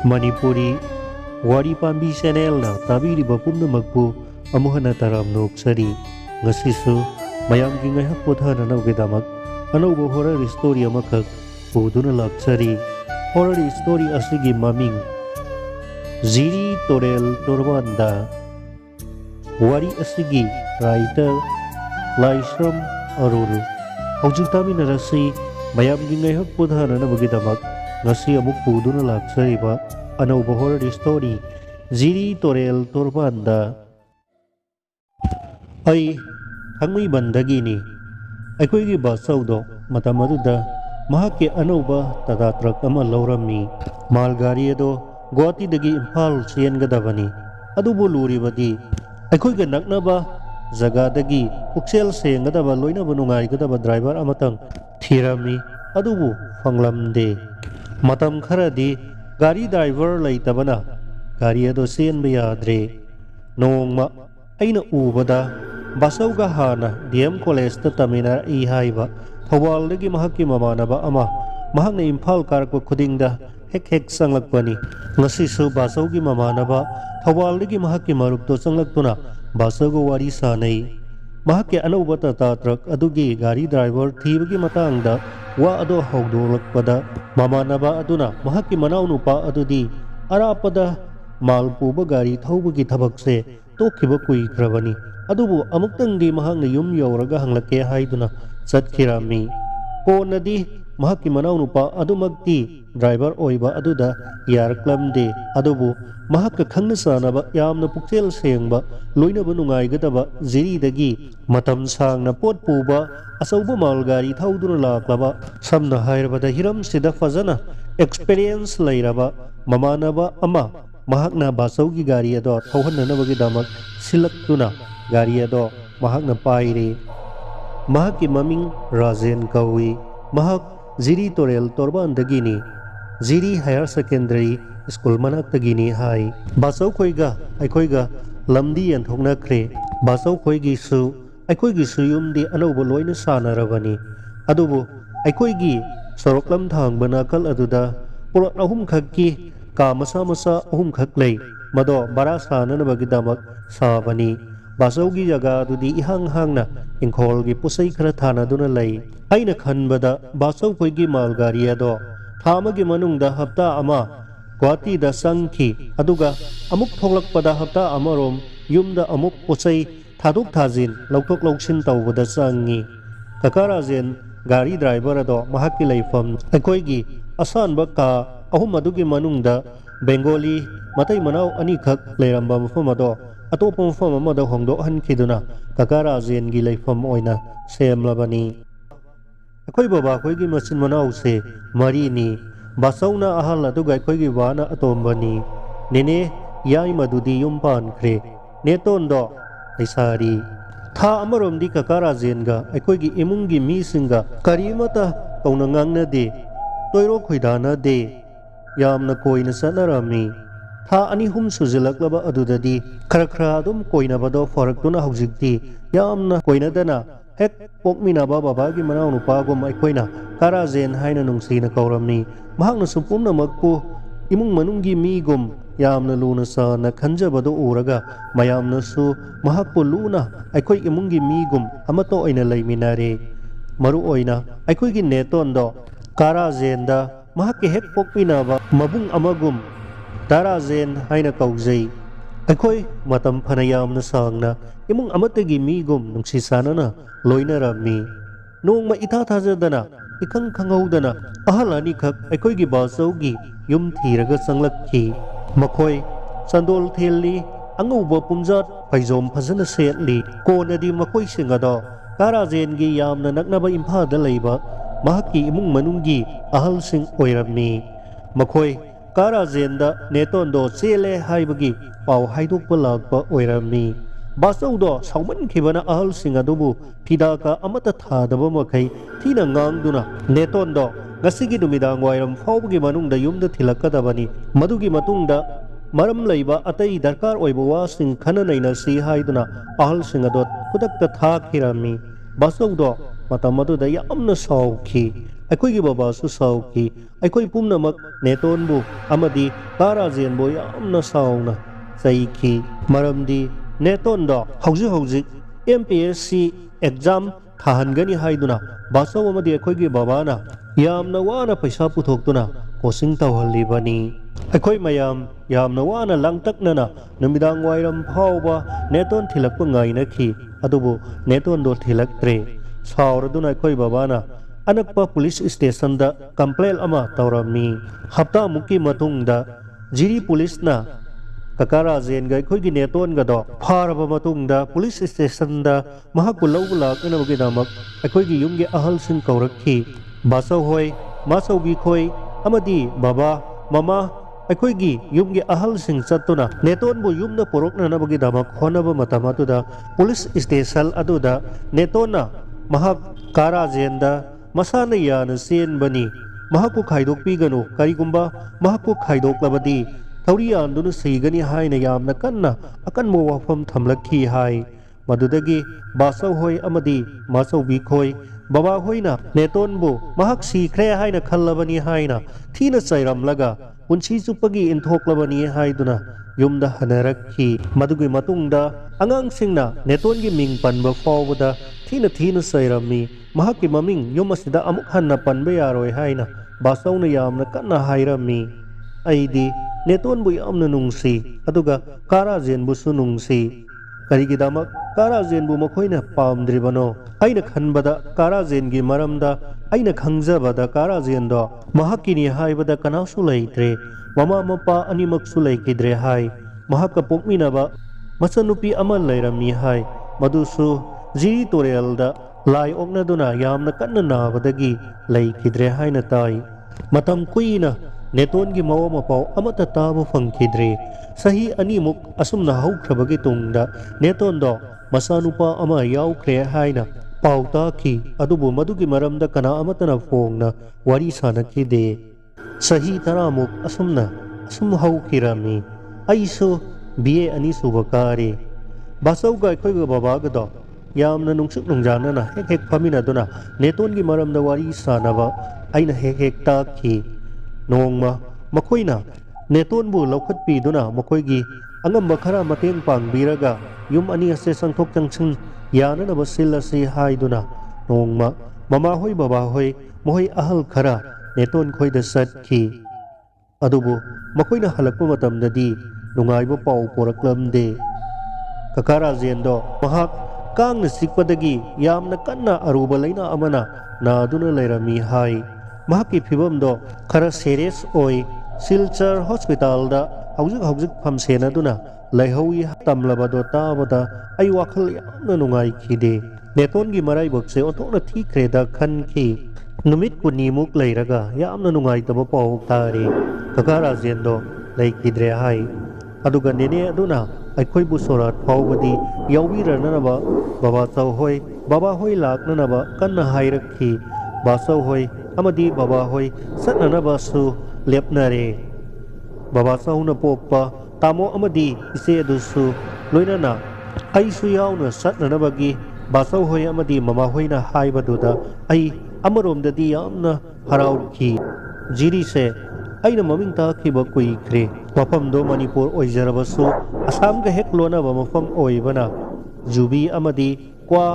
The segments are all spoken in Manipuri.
Manipuri Wari Pambi Channel na tabiriba pumnamakpu amuk hana taram noksari ngasisu mayamgi ngaihak pothananawgidamak anauba horror story amakak puduna laksari. Horror story asigi maming Ziri Torel Torbanda. Wari asigi writer Laisram Arul. Hojik taminarasi mayamgi ngaihak pothananawgidamak ngasi amuk puduna laksariba anauba horror story Ziri Torel Torbanda. Ai thangmi bandagini aikoigi basaudo matamaduda mahake anauba tata truck ama laurami mal gari ado Guwahati dagi Imphal siyengadabani adubu luribadi aikoiga naknaba jaga dagi puksel sengadaba loinaba nungaigadaba driver amatang thirami adubu fanglamde matam kharadi gari driver laitabana gari ado siyenba yadre nongma aina ubada basauga hana DM college ta taminar I haiba Thawal dagi mahakki mamanaba ama mahakna Imphal karakpa khudingda hek sanglakpani ngasisu basaugi mamanaba Thawal dagi mahakki marupto sanglaktuna basauga wari sanai mahakki anauba tata truck adugi gari driver thibagi matangda wa ado hawdolakpada mamanaba aduna mahakki manau nupa adudi arapada mal puba gari thawbagi thabakse tokhiba kuikrabani adubu amuktangdi mahakna yum yauraga hanglakke haiduna satkhirami konadi mahakki manau nupa adumakti driver oiba aduda yarklamde adubu mahakka khangna sanaba yamna pukchel sengba loinaba nungaigadaba Ziri dagi matam sangna pot puba asauba malgari thauduna laklaba samna hairabada hiram sida fazana experience lairaba mamanaba ama mahakna basaugi gari ado thauhannanabagi damak silaktuna gari ado mahakna paire mahakki maming Rajen kawi mahak Ziri Torel Torbandagini Ziri Higher Secondary School manaktagini hai basau khoiga aikoiga lamdi yanthokna khre basau khoigi su aikoigi suyumdi anauba loina sanarabani adubu aikoigi soroklam thangbana kal aduda pulak ahum khakki ka masa ahum khak lei mado bara sananabagi damak sabani basaugi jaga dudi ihang hangna ingkholgi pusai khara thanaduna lei aina khanbada basau khoigi malgari ado thamagi manungda hapta ama Guwahati da sangki aduga amuk thoklakpada hapta amarom yumda amuk pusai thaduk thajin lautok lauksin tawbada sangi kakarajen gari driver ado mahakki leifam aikoigi asanba ka ahum adugi manungda Bengali matai manau ani khak leiramba mafam ado atopa mafam amada hongdok hankiduna kakarajen gi leifam oina semlabani akoi baba khoigi machin manau se marini basauna ahal aduga khoigi wana atombani nene yai madudi yumpan khre netondo aisari tha amarom di kakarajen ga khoigi imungi mi singa karimata kaunangangna de toiro khoidana de yamna koina sanarami tha ani hum sujilaklaba adudadi khara adum koina bado faraktuna haujikti yamna koina dana hek pokminaba babagi manau nupa gom aikoina Karajen haina nungsina kauramni mahakna supumna makpu imung manunggi migum yamna luna sana khanjabado uraga mayamna su mahakpu luna aikoi imungi migum amato oina leiminare maru oina aikoi gi netondo Karajen da mahakki hek pokminaba mabung amagum Tarajen haina kaujai aikoi matam phanayamna sangna imung amatagi migum nungsisanana loinarami nongma itha thajadana ikang khanghaudana ahalani khak aikoigi basaugi yum thiraga sanglakki makhoi sandol thelli angauba pumjat paijom phajana setli konadi makhoi singado Karajen gi yamna naknaba Imphal leiba mahakki imung manunggi ahal sing oirami makhoi Karajen da netondo chele haibagi pau haidokpa lakpa oirami basaudo sauman khibana ahal singadubu pidaka amata thadaba makai thina ngangduna netondo ngasigi numidang wairam faubagi manungda yumda thilakadabani madugi matungda maram leiba atai darkar oiba wasing khana naina si haiduna ahal singadot khudakta thakhirami basaudo matamaduda yamna sauki ꯑꯩꯈꯣꯏꯒꯤ ꯕꯕꯥꯁꯨ ꯁꯥꯎꯈꯤ ꯑꯩꯈꯣꯏ ꯄꯨꯝꯅꯃꯛ ꯅꯦꯇꯣꯟꯕꯨ ꯑꯃꯗꯤ ꯀꯥꯔꯥꯖꯦꯟꯕꯨ ꯌꯥꯝꯅ ꯁꯥꯎꯅ ꯆꯩꯈꯤ ꯃꯔꯝꯗꯤ ꯅꯦꯇꯣꯟꯗꯣ ꯍꯧꯖꯤꯛ MPSC ꯑꯦꯛꯖꯥꯝ ꯊꯥꯍꯟꯒꯅꯤ ꯍꯥꯏꯗꯨꯅ ꯕꯥꯆꯧ ꯑꯃꯗꯤ ꯑꯩꯈꯣꯏꯒꯤ ꯕꯕꯥꯅ ꯌꯥꯝꯅ ꯋꯥꯅ ꯄꯩꯁꯥ ꯄꯨꯊꯣꯛꯇꯨꯅ ꯀꯣꯆꯤꯡ ꯇꯧꯍꯜꯂꯤꯕꯅꯤ ꯑꯩꯈꯣꯏ ꯃꯌꯥꯝ ꯌꯥꯝꯅ ꯋꯥꯅ ꯂꯥꯡꯇꯛꯅꯅ ꯅꯨꯃꯤꯗꯥꯡ ꯋꯥꯏꯔꯝ ꯐꯥꯎꯕ ꯅꯦꯇꯣꯟ ꯊꯤꯜꯂꯛꯄ ꯉꯥꯏꯅꯈꯤ ꯑꯗꯨꯕꯨ ꯅꯦꯇꯣꯟꯗꯣ ꯊꯤꯜꯂꯛꯇ꯭ꯔꯦ ꯁꯥꯎꯔꯗꯨꯅ ꯑꯩꯈꯣꯏ ꯕꯕꯥꯅ ꯑꯅꯛꯄ ꯄꯨꯂꯤꯁ ꯁ꯭ꯇꯦꯁꯟꯗ ꯀꯝꯄ꯭ꯂꯦꯟ ꯑꯃ ꯇꯧꯔꯝꯃꯤ ꯍꯞꯇꯥꯃꯨꯛꯀꯤ ꯃꯇꯨꯡꯗ ꯖꯤꯔꯤ ꯄꯨꯂꯤꯁꯅ ꯀꯀꯥ ꯔꯥꯖꯦꯟꯒ ꯑꯩꯈꯣꯏꯒꯤ ꯅꯦꯇꯣꯟꯒꯗꯣ ꯐꯥꯔꯕ ꯃꯇꯨꯡꯗ ꯄꯨꯂꯤꯁ ꯁ꯭ꯇꯦꯁꯟꯗ ꯃꯍꯥꯛꯄꯨ ꯂꯧꯕ ꯂꯥꯛꯅꯅꯕꯒꯤꯗꯃꯛ ꯑꯩꯈꯣꯏꯒꯤ ꯌꯨꯝꯒꯤ ꯑꯍꯜꯁꯤꯡ ꯀꯧꯔꯛꯈꯤ ꯕꯥꯆꯧ ꯍꯣꯏ ꯃꯥꯆꯧꯕꯤ ꯈꯣꯏ ꯑꯃꯗꯤ ꯕꯕꯥ ꯃꯃꯥ ꯑꯩꯈꯣꯏꯒꯤ ꯌꯨꯝꯒꯤ ꯑꯍꯜꯁꯤꯡ ꯆꯠꯇꯨꯅ ꯅꯦꯇꯣꯟꯕꯨ ꯌꯨꯝꯗ ꯄꯨꯔꯛꯅꯅꯕꯒꯤꯗꯃꯛ ꯍꯣꯠꯅꯕ ꯃꯇꯝ ꯑꯗꯨꯗ ꯄꯨꯂꯤꯁ ꯁ꯭ꯇꯦꯁꯟ ꯑꯗꯨꯗ ꯅꯦꯇꯣꯟꯅ ꯃꯍꯥꯛ ꯀꯥꯔꯥꯖꯦꯟꯗ ꯃꯁꯥꯅ ꯌꯥꯅ ꯆꯦꯟꯕꯅꯤ ꯃꯍꯥꯛꯄꯨ ꯈꯥꯏꯗꯣꯛꯄꯤꯒꯅꯨ ꯀꯔꯤꯒꯨꯝꯕ ꯃꯍꯥꯛꯄꯨ ꯈꯥꯏꯗꯣꯛꯂꯕꯗꯤ ꯊꯧꯔꯤ ꯌꯥꯟꯗꯨꯅ ꯁꯤꯒꯅꯤ ꯍꯥꯏꯅ ꯌꯥꯝꯅ ꯀꯟꯅ ꯑꯀꯟꯕ ꯋꯥꯐꯝ ꯊꯝꯂꯛꯈꯤ ꯍꯥꯏ ꯃꯗꯨꯗꯒꯤ ꯕꯥꯆꯧ ꯍꯣꯏ ꯑꯃꯗꯤ ꯃꯥꯆꯧꯕꯤ ꯈꯣꯏ ꯕꯕꯥ ꯍꯣꯏꯅ ꯅꯦꯇꯣꯟꯕꯨ ꯃꯍꯥꯛ ꯁꯤꯈ꯭ꯔꯦ ꯍꯥꯏꯅ ꯈꯜꯂꯕꯅꯤ ꯍꯥꯏꯅ ꯊꯤꯅ ꯆꯩꯔꯝꯂꯒ ꯄꯨꯟꯁꯤ ꯆꯨꯞꯄꯒꯤ ꯏꯟꯊꯣꯛꯂꯕꯅꯤ ꯍꯥꯏꯗꯨꯅ ꯌꯨꯝꯗ ꯍꯟꯅꯔꯛꯈꯤ ꯃꯗꯨꯒꯤ ꯃꯇꯨꯡꯗ ꯑꯉꯥꯡꯁꯤꯡꯅ ꯅꯦꯇꯣꯟꯒꯤ ꯃꯤꯡ ꯄꯟꯕ ꯐꯥꯎꯕꯗ ꯊꯤꯅ ꯆꯩꯔꯝꯃꯤ ꯃꯍꯥꯛꯀꯤ ꯃꯃꯤꯡ ꯌꯨꯝ ꯑꯁꯤꯗ ꯑꯃꯨꯛ ꯍꯟꯅ ꯄꯟꯕ ꯌꯥꯔꯣꯏ ꯍꯥꯏꯅ ꯕꯥꯆꯧꯅ ꯌꯥꯝꯅ ꯀꯟꯅ ꯍꯥꯏꯔꯝꯃꯤ ꯑꯩꯗꯤ ꯅꯦꯇꯣꯟꯕꯨ ꯌꯥꯝꯅ ꯅꯨꯡꯁꯤ ꯑꯗꯨꯒ ꯀꯥꯔꯥꯖꯦꯟꯕꯨꯁꯨ ꯅꯨꯡꯁꯤ ꯀꯔꯤꯒꯤꯗꯃꯛ ꯀꯥꯔꯥꯖꯦꯟꯕꯨ ꯃꯈꯣꯏꯅ ꯄꯥꯝꯗ꯭ꯔꯤꯕꯅꯣ ꯑꯩꯅ ꯈꯟꯕꯗ ꯀꯥꯔꯥꯖꯦꯟꯒꯤ ꯃꯔꯝꯗ ꯑꯩꯅ ꯈꯪꯖꯕꯗ ꯀꯥꯔꯥꯖꯦꯟꯗꯣ ꯃꯍꯥꯛꯀꯤꯅꯤ ꯍꯥꯏꯕꯗ ꯀꯅꯥꯁꯨ ꯂꯩꯇ꯭ꯔꯦ ꯃꯃꯥ ꯃꯄꯥ ꯑꯅꯤꯃꯛꯁꯨ ꯂꯩꯈꯤꯗ꯭ꯔꯦ ꯍꯥꯏ ꯃꯍꯥꯛꯀ ꯄꯣꯛꯃꯤꯟꯅꯕ ꯃꯆꯟꯅꯨꯄꯤ ꯑꯃ ꯂꯩꯔꯝꯃꯤ ꯍꯥꯏ ꯃꯗꯨꯁꯨ ꯖꯤꯔꯤ ꯇꯨꯔꯦꯜꯗ ꯂꯥꯏ ꯑꯣꯛꯅꯗꯨꯅ ꯌꯥꯝꯅ ꯀꯟꯅ ꯅꯥꯕꯗꯒꯤ ꯂꯩꯈꯤꯗ꯭ꯔꯦ ꯍꯥꯏꯅ ꯇꯥꯏ ꯃꯇꯝ ꯀꯨꯏꯅ ꯅꯦꯇꯣꯟꯒꯤ ꯃꯋꯥ ꯃꯄꯥꯎ ꯑꯃꯠꯇ ꯇꯥꯕ ꯐꯪꯈꯤꯗ꯭ꯔꯦ ꯆꯍꯤ ꯑꯅꯤꯃꯨꯛ ꯑꯁꯨꯝꯅ ꯍꯧꯈ꯭ꯔꯕꯒꯤ ꯇꯨꯡꯗ ꯅꯦꯇꯣꯟꯗꯣ ꯃꯆꯥꯅꯨꯄꯥ ꯑꯃ ꯌꯥꯎꯈ꯭ꯔꯦ ꯍꯥꯏꯅ ꯄꯥꯎ ꯇꯥꯈꯤ ꯑꯗꯨꯕꯨ ꯃꯗꯨꯒꯤ ꯃꯔꯝꯗ ꯀꯅꯥ ꯑꯃꯠꯇꯅ ꯐꯣꯡꯅ ꯋꯥꯔꯤ ꯁꯥꯅꯈꯤꯗꯦ ꯆꯍꯤ 10 ꯑꯁꯨꯝ ꯍꯧꯈꯤꯔꯝꯃꯤ ꯑꯩꯁꯨ BA 2 ꯁꯨꯕ ꯀꯥꯔꯤ ꯕꯥꯆꯧꯒ ꯑꯩꯈꯣꯏꯒ ꯕꯕꯥꯒꯗꯣ ꯌꯥꯝꯅ ꯅꯨꯡꯁꯨꯛ ꯅꯨꯡꯖꯥꯅꯅ ꯍꯦꯛ ꯐꯝꯃꯤꯟꯅꯗꯨꯅ ꯅꯦꯇꯣꯟꯒꯤ ꯃꯔꯝꯗ ꯋꯥꯔꯤ ꯁꯥꯅꯕ ꯑꯩꯅ ꯍꯦꯛ ꯇꯥꯈꯤ ꯅꯣꯡꯃ ꯃꯈꯣꯏꯅ ꯅꯦꯇꯣꯟꯕꯨ ꯂꯧꯈꯠꯄꯤꯗꯨꯅ ꯃꯈꯣꯏꯒꯤ ꯑꯉꯝꯕ ꯈꯔ ꯃꯇꯦꯡ ꯄꯥꯡꯕꯤꯔꯒ ꯌꯨꯝ ꯑꯅꯤ ꯑꯁꯤ ꯆꯪꯊꯣꯛ ꯆꯪꯁꯤꯟ ꯌꯥꯅꯅꯕ ꯁꯤꯜꯂꯁꯤ ꯍꯥꯏꯗꯨꯅ ꯅꯣꯡꯃ ꯃꯃꯥꯍꯣꯏ ꯕꯕꯥꯍꯣꯏ ꯃꯈꯣꯏ ꯑꯍꯜ ꯈꯔ ꯅꯦꯇꯣꯟ ꯈꯣꯏꯗ ꯆꯠꯈꯤ ꯑꯗꯨꯕꯨ ꯃꯈꯣꯏꯅ ꯍꯜꯂꯛꯄ ꯃꯇꯝꯗꯗꯤ ꯅꯨꯡꯉꯥꯏꯕ ꯄꯥꯎ ꯄꯣꯔꯛꯂꯝꯗꯦ ꯀꯀꯥ ꯔꯥꯖꯦꯟꯗꯣ ꯃꯍꯥꯛ ꯀꯥꯡꯅ ꯆꯤꯛꯄꯗꯒꯤ ꯌꯥꯝꯅ ꯀꯟꯅ ꯑꯔꯨꯕ ꯂꯩꯅꯥ ꯑꯃꯅ ꯅꯥꯗꯨꯅ ꯂꯩꯔꯝꯃꯤ ꯍꯥꯏ ꯃꯍꯥꯛꯀꯤ ꯐꯤꯕꯝꯗꯣ ꯈꯔ ꯁꯦꯔꯤꯌꯁ ꯑꯣꯏ ꯁꯤꯜꯆꯔ ꯍꯣꯁꯄꯤꯇꯥꯜꯗ ꯍꯧꯖꯤꯛ ꯐꯝꯁꯦꯟꯅꯗꯨꯅ ꯂꯩꯍꯧꯏ ꯇꯝꯂꯕꯗꯣ ꯇꯥꯕꯗ ꯑꯩ ꯋꯥꯈꯜ ꯌꯥꯝꯅ ꯅꯨꯡꯉꯥꯏꯈꯤꯗꯦ ꯅꯦꯇꯣꯟꯒꯤ ꯃꯔꯥꯏꯕꯛꯁꯦ ꯑꯣꯟꯊꯣꯛꯅ ꯊꯤꯈ꯭ꯔꯦꯗ ꯈꯟꯈꯤ ꯅꯨꯃꯤꯠ 20ꯃꯨꯛ ꯂꯩꯔꯒ ꯌꯥꯝꯅ ꯅꯨꯡꯉꯥꯏꯇꯕ ꯄꯥꯎ ꯇꯥꯔꯦ ꯀꯀꯥ ꯔꯥꯖꯦꯟꯗꯣ ꯂꯩꯈꯤꯗ꯭ꯔꯦ ꯍꯥꯏ ꯑꯗꯨꯒ ꯅꯦꯅꯦ ꯑꯗꯨꯅ ꯑꯩꯈꯣꯏꯕꯨ ꯁꯣꯔꯥꯠ ꯐꯥꯎꯕꯗꯤ ꯌꯥꯎꯕꯤꯔꯅꯅꯕ ꯕꯕꯥꯆꯧ ꯍꯣꯏ ꯕꯕꯥ ꯍꯣꯏ ꯂꯥꯛꯅꯅꯕ ꯀꯟꯅ ꯍꯥꯏꯔꯛꯈꯤ ꯕꯥꯆꯧ ꯍꯣꯏ ꯑꯃꯗꯤ ꯕꯕꯥ ꯍꯣꯏ ꯆꯠꯅꯅꯕꯁꯨ ꯂꯦꯞꯅꯔꯦ ꯕꯕꯥꯆꯧꯅ ꯄꯣꯛꯄ ꯇꯥꯃꯣ ꯑꯃꯗꯤ ꯏꯆꯦ ꯑꯗꯨꯁꯨ ꯂꯣꯏꯅꯅ ꯑꯩꯁꯨ ꯌꯥꯎꯅ ꯆꯠꯅꯅꯕꯒꯤ ꯕꯥꯆꯧ ꯍꯣꯏ ꯑꯃꯗꯤ ꯃꯃꯥ ꯍꯣꯏꯅ ꯍꯥꯏꯕꯗꯨꯗ ꯑꯩ ꯑꯃꯔꯣꯝꯗꯗꯤ ꯌꯥꯝꯅ ꯍꯔꯥꯎꯈꯤ ꯖꯤꯔꯤꯁꯦ ꯑꯩꯅ ꯃꯃꯤꯡ ꯇꯥꯈꯤꯕ ꯀꯨꯏꯈ꯭ꯔꯦ ꯃꯐꯝꯗꯣ ꯃꯅꯤꯄꯨꯔ ꯑꯣꯏꯖꯔꯕꯁꯨ ꯑꯁꯥꯝꯒ ꯍꯦꯛ ꯂꯣꯟꯅꯕ ꯃꯐꯝ ꯑꯣꯏꯕꯅ ꯖꯨꯕꯤ ꯑꯃꯗꯤ ꯀ꯭ꯋꯥ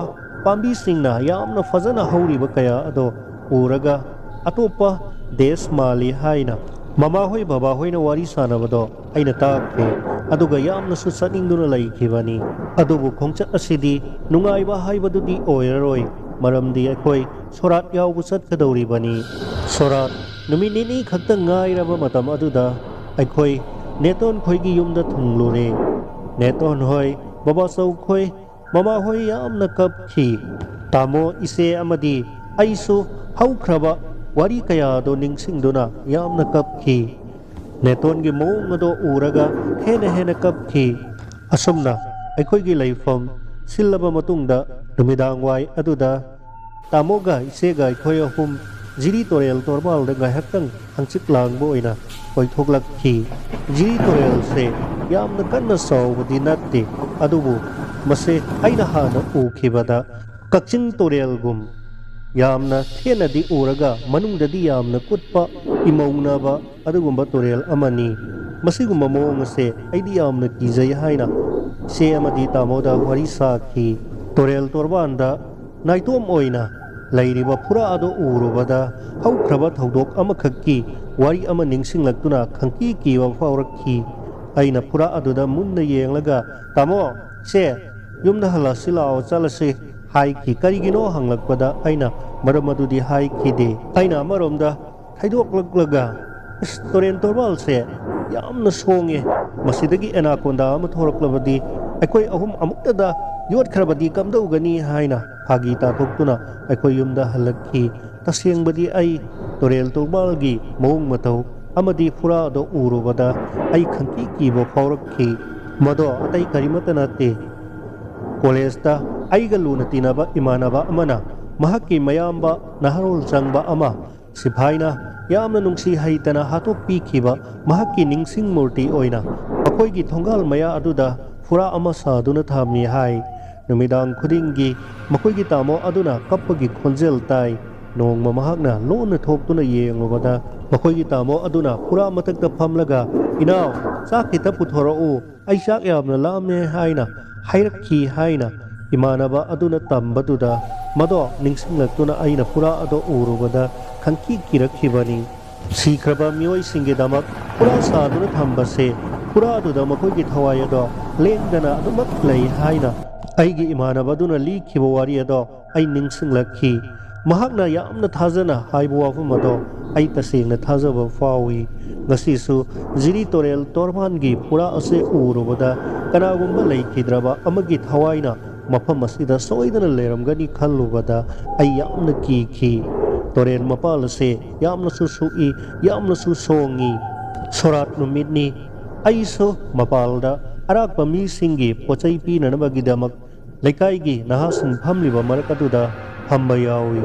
ꯄꯥꯝꯕꯤꯁꯤꯡꯅ ꯌꯥꯝꯅ ꯐꯖꯅ ꯍꯧꯔꯤꯕ ꯀꯌꯥ ꯑꯗꯣ ꯎꯔꯒ ꯑꯇꯣꯞꯄ ꯗꯦꯁ ꯃꯥꯜꯂꯤ ꯍꯥꯏꯅ ꯃꯃꯥꯍꯣꯏ ꯕꯕꯥꯍꯣꯏꯅ ꯋꯥꯔꯤ ꯁꯥꯅꯕꯗꯣ ꯑꯩꯅ ꯇꯥꯈ꯭ꯔꯦ ꯑꯗꯨꯒ ꯌꯥꯝꯅꯁꯨ ꯆꯠꯅꯤꯡꯗꯨꯅ ꯂꯩꯈꯤꯕꯅꯤ ꯑꯗꯨꯕꯨ ꯈꯣꯡꯆꯠ ꯑꯁꯤꯗꯤ ꯅꯨꯡꯉꯥꯏꯕ ꯍꯥꯏꯕꯗꯨꯗꯤ ꯑꯣꯏꯔꯔꯣꯏ ꯃꯔꯝꯗꯤ ꯑꯩꯈꯣꯏ ꯁꯣꯔꯥꯠ ꯌꯥꯎꯕ ꯆꯠꯀꯗꯧꯔꯤꯕꯅꯤ ꯁꯣꯔꯥꯠ ꯅꯨꯃꯤꯠ 2 ꯈꯛꯇ ꯉꯥꯏꯔꯕ ꯃꯇꯝ ꯑꯗꯨꯗ ꯑꯩꯈꯣꯏ ꯅꯦꯇꯣꯟ ꯈꯣꯏꯒꯤ ꯌꯨꯝꯗ ꯊꯨꯡꯂꯨꯔꯦ ꯅꯦꯇꯣꯟ ꯍꯣꯏ ꯕꯕꯥꯆꯧ ꯈꯣꯏ ꯃꯃꯥ ꯍꯣꯏ ꯌꯥꯝꯅ ꯀꯞꯈꯤ ꯇꯥꯃꯣ ꯏꯆꯦ ꯑꯃꯗꯤ ꯑꯩꯁꯨ ꯍꯧꯈ꯭ꯔꯕ ꯋꯥꯔꯤ ꯀꯌꯥꯗꯣ ꯅꯤꯡꯁꯤꯡꯗꯨꯅ ꯌꯥꯝꯅ ꯀꯞꯈꯤ ꯅꯦꯇꯣꯟꯒꯤ ꯃꯑꯣꯡ ꯑꯗꯣ ꯎꯔꯒ ꯍꯦꯟꯅ ꯀꯞꯈꯤ ꯑꯁꯨꯝꯅ ꯑꯩꯈꯣꯏꯒꯤ ꯂꯩꯐꯝ ꯁꯤꯜꯂꯕ ꯃꯇꯨꯡꯗ ꯅꯨꯃꯤꯗꯥꯡꯋꯥꯏ ꯑꯗꯨꯗ ꯇꯥꯃꯣꯒ ꯏꯆꯦꯒ ꯑꯩꯈꯣꯏ ꯑꯍꯨꯝ ꯖꯤꯔꯤ ꯇꯨꯔꯦꯜ ꯇꯣꯔꯕꯥꯜꯗ ꯉꯥꯏꯍꯥꯛꯇꯪ ꯍꯪꯆꯤꯠ ꯂꯥꯡꯕ ꯑꯣꯏꯅ ꯀꯣꯏꯊꯣꯛꯂꯛꯈꯤ ꯖꯤꯔꯤ ꯇꯨꯔꯦꯜꯁꯦ ꯌꯥꯝꯅ ꯀꯟꯅ ꯆꯥꯎꯕꯗꯤ ꯅꯠꯇꯦ ꯑꯗꯨꯕꯨ ꯃꯁꯦ ꯑꯩꯅ ꯍꯥꯟꯅ ꯎꯈꯤꯕꯗ ꯀꯛꯆꯤꯡ ꯇꯨꯔꯦꯜꯒꯨꯝ ꯌꯥꯝꯅ ꯊꯦꯟꯅꯗꯤ ꯎꯔꯒ ꯃꯅꯨꯡꯗꯗꯤ ꯌꯥꯝꯅ ꯀꯨꯠꯄ ꯏꯃꯧꯅꯕ ꯑꯗꯨꯒꯨꯝꯕ ꯇꯨꯔꯦꯜ ꯑꯃꯅꯤ ꯃꯁꯤꯒꯨꯝꯕ ꯃꯑꯣꯡ ꯑꯁꯦ ꯑꯩꯗꯤ ꯌꯥꯝꯅ ꯀꯤꯖꯩ ꯍꯥꯏꯅ ꯏꯆꯦ ꯑꯃꯗꯤ ꯇꯥꯃꯣꯗ ꯋꯥꯔꯤ ꯁꯥꯈꯤ ꯇꯨꯔꯦꯜ ꯇꯣꯔꯕꯥꯟꯗ ꯅꯥꯏꯇꯣꯝ ꯑꯣꯏꯅ ꯂꯩꯔꯤꯕ ꯐꯨꯔꯥ ꯑꯗꯨ ꯎꯔꯨꯕꯗ ꯍꯧꯈ꯭ꯔꯕ ꯊꯧꯗꯣꯛ ꯑꯃꯈꯛꯀꯤ ꯋꯥꯔꯤ ꯑꯃ ꯅꯤꯡꯁꯤꯡꯂꯛꯇꯨꯅ ꯈꯪꯀꯤ ꯀꯤꯕ ꯐꯥꯎꯔꯛꯈꯤ ꯑꯩꯅ ꯐꯨꯔꯥ ꯑꯗꯨꯗ ꯃꯨꯟꯅ ꯌꯦꯡꯂꯒ ꯇꯥꯃꯣ ꯏꯆꯦ ꯌꯨꯝꯗ ꯍꯜꯂꯛꯁꯤ ꯂꯥꯛꯑꯣ ꯆꯠꯂꯁꯤ ꯍꯥꯏꯈꯤ ꯀꯔꯤꯒꯤꯅꯣ ꯍꯪꯂꯛꯄꯗ ꯑꯩꯅ ꯃꯔꯝ ꯑꯗꯨꯗꯤ ꯍꯥꯏꯈꯤꯗꯦ ꯑꯩꯅ ꯑꯃꯔꯣꯝꯗ ꯊꯩꯗꯣꯛꯂꯛꯂꯒ ꯇꯨꯔꯦꯟ ꯇꯣꯔꯕꯥꯜꯁꯦ ꯌꯥꯝꯅ ꯁꯣꯡꯉꯦ ꯃꯁꯤꯗꯒꯤ ꯑꯦꯅꯥꯀꯣꯟꯗꯥ ꯑꯃ ꯊꯣꯔꯛꯂꯕꯗꯤ ꯑꯩꯈꯣꯏ ꯑꯍꯨꯝ ꯑꯃꯨꯛꯇꯗ ꯌꯣꯠꯈ꯭ꯔꯕꯗꯤ ꯀꯝꯗꯧꯒꯅꯤ ꯍꯥꯏꯅ ꯐꯥꯒꯤ ꯇꯥꯊꯣꯛꯇꯨꯅ ꯑꯩꯈꯣꯏ ꯌꯨꯝꯗ ꯍꯜꯂꯛꯈꯤ ꯇꯁꯦꯡꯕꯗꯤ ꯑꯩ ꯇꯨꯔꯦꯜ ꯇꯣꯔꯕꯥꯜꯒꯤ ꯃꯑꯣꯡ ꯃꯇꯧ ꯑꯃꯗꯤ ꯐꯨꯔꯥ ꯑꯗꯨ ꯎꯔꯨꯕꯗ ꯑꯩ ꯈꯪꯀꯤ ꯀꯤꯕ ꯐꯥꯎꯔꯛꯈꯤ ꯃꯗꯣ ꯑꯇꯩ ꯀꯔꯤꯃꯠꯇ ꯅꯠꯇꯦ ꯀꯣꯂꯦꯖꯇ ꯑꯩꯒ ꯂꯨꯅ ꯇꯤꯟꯅꯕ ꯏꯃꯥꯟꯅꯕ ꯑꯃꯅ ꯃꯍꯥꯛꯀꯤ ꯃꯌꯥꯝꯕ ꯅꯍꯥꯔꯣꯜ ꯆꯪꯕ ꯑꯃ ꯁꯤꯐꯥꯏꯅ ꯌꯥꯝꯅ ꯅꯨꯡꯁꯤ ꯍꯩꯇꯅ ꯍꯥꯠꯇꯣꯛꯄꯤꯈꯤꯕ ꯃꯍꯥꯛꯀꯤ ꯅꯤꯡꯁꯤꯡ ꯃꯨꯔꯇꯤ ꯑꯣꯏꯅ ꯃꯈꯣꯏꯒꯤ ꯊꯣꯡꯒꯥꯜ ꯃꯌꯥ ꯑꯗꯨꯗ ꯐꯨꯔꯥ ꯑꯃ ꯁꯥꯗꯨꯅ ꯊꯝꯃꯤ ꯍꯥꯏ ꯅꯨꯃꯤꯗꯥꯡ ꯈꯨꯗꯤꯡꯒꯤ ꯃꯈꯣꯏꯒꯤ ꯇꯥꯃꯣ ꯑꯗꯨꯅ ꯀꯞꯄꯒꯤ ꯈꯣꯟꯖꯦꯜ ꯇꯥꯏ ꯅꯣꯡꯃ ꯃꯍꯥꯛꯅ ꯂꯣꯟꯅ ꯊꯣꯛꯇꯨꯅ ꯌꯦꯡꯂꯨꯕꯗ ꯃꯈꯣꯏꯒꯤ ꯇꯥꯃꯣ ꯑꯗꯨꯅ ꯐꯨꯔꯥ ꯃꯊꯛꯇ ꯐꯝꯂꯒ ꯏꯅꯥꯎ ꯆꯥꯛ ꯈꯤꯇ ꯄꯨꯊꯣꯔꯛꯎ ꯑꯩ ꯆꯥꯛ ꯌꯥꯝꯅ ꯂꯥꯝꯃꯦ ꯍꯥꯏꯅ ꯍꯥꯏꯔꯛꯈꯤ ꯍꯥꯏꯅ ꯏꯃꯥꯟꯅꯕ ꯑꯗꯨꯅ ꯇꯝꯕꯗꯨꯗ ꯃꯗꯣ ꯅꯤꯡꯁꯤꯡꯂꯛꯇꯨꯅ ꯑꯩꯅ ꯐꯨꯔꯥ ꯑꯗꯨ ꯎꯔꯨꯕꯗ ꯈꯪꯀꯤ ꯀꯤꯔꯛꯈꯤꯕꯅꯤ ꯁꯤꯈ꯭ꯔꯕ ꯃꯤꯑꯣꯏꯁꯤꯡꯒꯤꯗꯃꯛ ꯐꯨꯔꯥ ꯁꯥꯗꯨꯅ ꯊꯝꯕꯁꯦ ꯐꯨꯔꯥ ꯑꯗꯨꯗ ꯃꯈꯣꯏꯒꯤ ꯊꯋꯥꯏ ꯑꯗꯣ ꯂꯦꯡꯗꯅ ꯑꯗꯨꯃꯛ ꯂꯩ ꯍꯥꯏꯅ ꯑꯩꯒꯤ ꯏꯃꯥꯟꯅꯕꯗꯨꯅ ꯂꯤꯈꯤꯕ ꯋꯥꯔꯤ ꯑꯗꯣ ꯑꯩ ꯅꯤꯡꯁꯤꯡꯂꯛꯈꯤ ꯃꯍꯥꯛꯅ ꯌꯥꯝꯅ ꯊꯥꯖꯅ ꯍꯥꯏꯕ ꯋꯥꯐꯝ ꯑꯗꯣ ꯑꯩ ꯇꯁꯦꯡꯅ ꯊꯥꯖꯕ ꯐꯥꯎꯏ ꯉꯁꯤꯁꯨ ꯖꯤꯔꯤ ꯇꯨꯔꯦꯜ ꯇꯣꯔꯕꯥꯟꯒꯤ ꯐꯨꯔꯥ ꯑꯁꯤ ꯎꯔꯨꯕꯗ ꯀꯅꯥꯒꯨꯝꯕ ꯂꯩꯈꯤꯗ꯭ꯔꯕ ꯑꯃꯒꯤ ꯊꯋꯥꯏꯅ ꯃꯐꯝ ꯑꯁꯤꯗ ꯁꯣꯏꯗꯅ ꯂꯩꯔꯝꯒꯅꯤ ꯈꯜꯂꯨꯕꯗ ꯑꯩ ꯌꯥꯝꯅ ꯀꯤꯈꯤ ꯇꯨꯔꯦꯟ ꯃꯄꯥꯜ ꯑꯁꯦ ꯌꯥꯝꯅꯁꯨ ꯁꯨꯛꯏ ꯌꯥꯝꯅꯁꯨ ꯁꯣꯡꯉꯤ ꯁꯣꯔꯥꯠ ꯅꯨꯃꯤꯠꯅꯤ ꯑꯩꯁꯨ ꯃꯄꯥꯜꯗ ꯑꯔꯥꯛꯄ ꯃꯤꯁꯤꯡꯒꯤ ꯄꯣꯠꯆꯩ ꯄꯤꯅꯅꯕꯒꯤꯗꯃꯛ ꯂꯩꯀꯥꯏꯒꯤ ꯅꯍꯥꯁꯤꯡ ꯐꯝꯂꯤꯕ ꯃꯔꯛ ꯑꯗꯨꯗ ꯐꯝꯕ ꯌꯥꯎꯏ